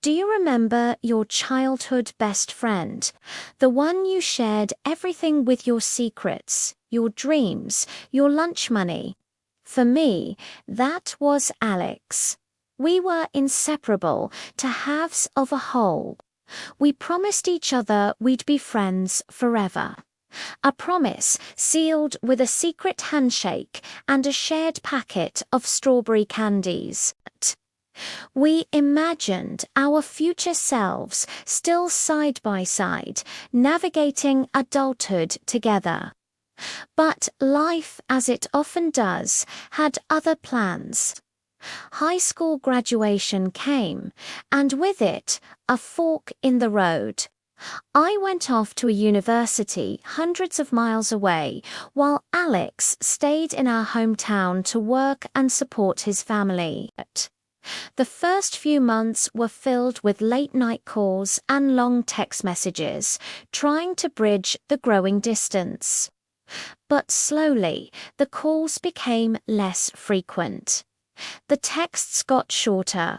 Do you remember your childhood best friend? The one you shared everything with, your secrets, your dreams, your lunch money? For me, that was Alex. We were inseparable, to halves of a whole. We promised each other we'd be friends forever. A promise sealed with a secret handshake and a shared packet of strawberry candies. We imagined our future selves still side by side, navigating adulthood together. But life, as it often does, had other plans. High school graduation came, and with it, a fork in the road. I went off to a university hundreds of miles away, while Alex stayed in our hometown to work and support his family. The first few months were filled with late-night calls and long text messages, trying to bridge the growing distance. But slowly, the calls became less frequent. The texts got shorter.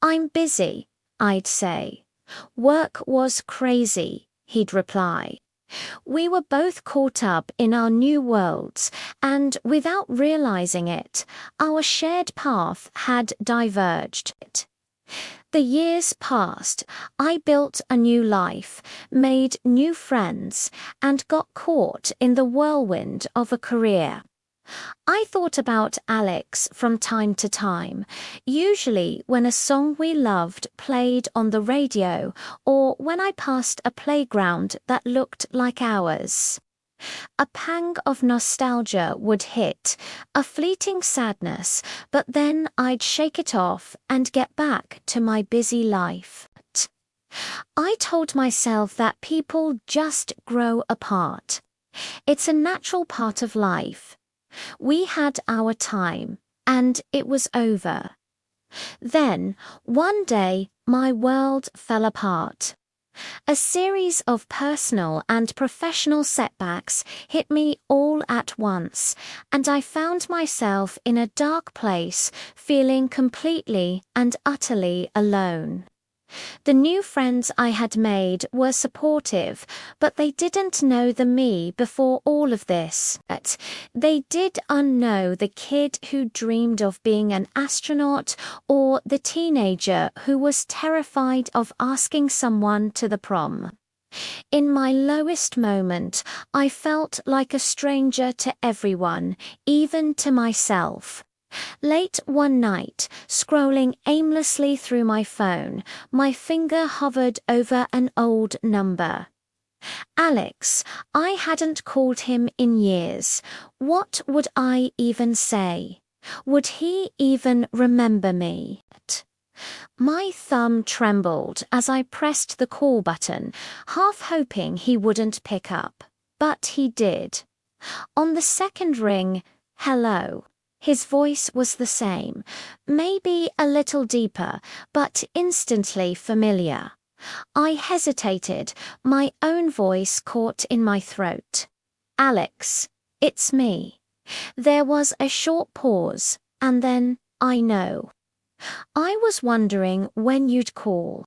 "I'm busy," I'd say. "Work was crazy," he'd reply. We were both caught up in our new worlds, and without realizing it, our shared path had diverged. The years passed. I built a new life, made new friends, and got caught in the whirlwind of a career. I thought about Alex from time to time, usually when a song we loved played on the radio or when I passed a playground that looked like ours. A pang of nostalgia would hit, a fleeting sadness, but then I'd shake it off and get back to my busy life. I told myself that people just grow apart. It's a natural part of life. We had our time, and it was over. Then, one day, my world fell apart. A series of personal and professional setbacks hit me all at once, and I found myself in a dark place, feeling completely and utterly alone. The new friends I had made were supportive, but they didn't know the me before all of this. They did unknow the kid who dreamed of being an astronaut or the teenager who was terrified of asking someone to the prom. In my lowest moment, I felt like a stranger to everyone, even to myself. Late one night, scrolling aimlessly through my phone, my finger hovered over an old number. Alex. I hadn't called him in years. What would I even say? Would he even remember me? My thumb trembled as I pressed the call button, half hoping he wouldn't pick up. But he did. On the second ring, "Hello." His voice was the same, maybe a little deeper, but instantly familiar. I hesitated, my own voice caught in my throat. "Alex, it's me." There was a short pause, and then, "I know. I was wondering when you'd call."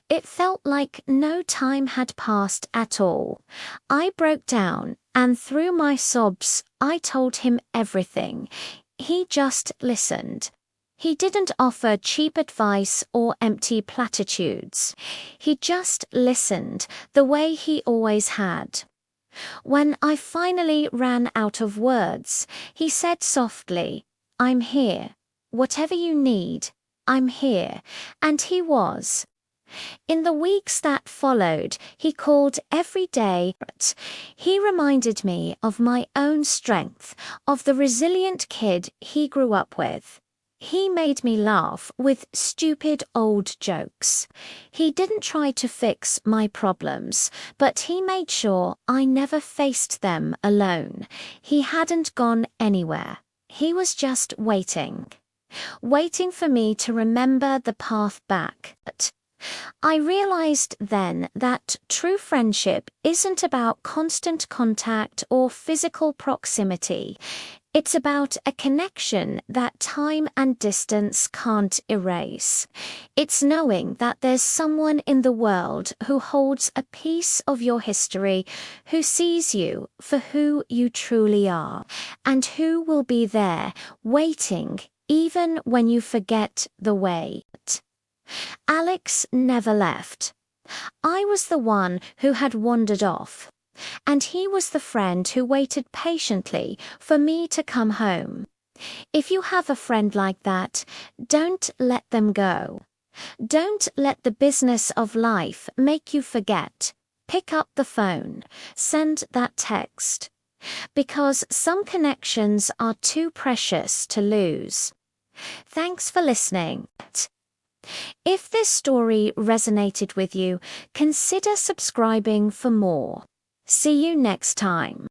It felt like no time had passed at all. I broke down, and through my sobs, I told him everything. He just listened. He didn't offer cheap advice or empty platitudes. He just listened, the way he always had. When I finally ran out of words, he said softly, "I'm here. Whatever you need, I'm here." And he was. In the weeks that followed, he called every day. He reminded me of my own strength, of the resilient kid he grew up with. He made me laugh with stupid old jokes. He didn't try to fix my problems, but he made sure I never faced them alone. He hadn't gone anywhere. He was just waiting. Waiting for me to remember the path back. I realized then that true friendship isn't about constant contact or physical proximity. It's about a connection that time and distance can't erase. It's knowing that there's someone in the world who holds a piece of your history, who sees you for who you truly are, and who will be there, waiting, even when you forget the way. Alex never left. I was the one who had wandered off, and he was the friend who waited patiently for me to come home. If you have a friend like that, don't let them go. Don't let the business of life make you forget. Pick up the phone, send that text, because some connections are too precious to lose. Thanks for listening. If this story resonated with you, consider subscribing for more. See you next time.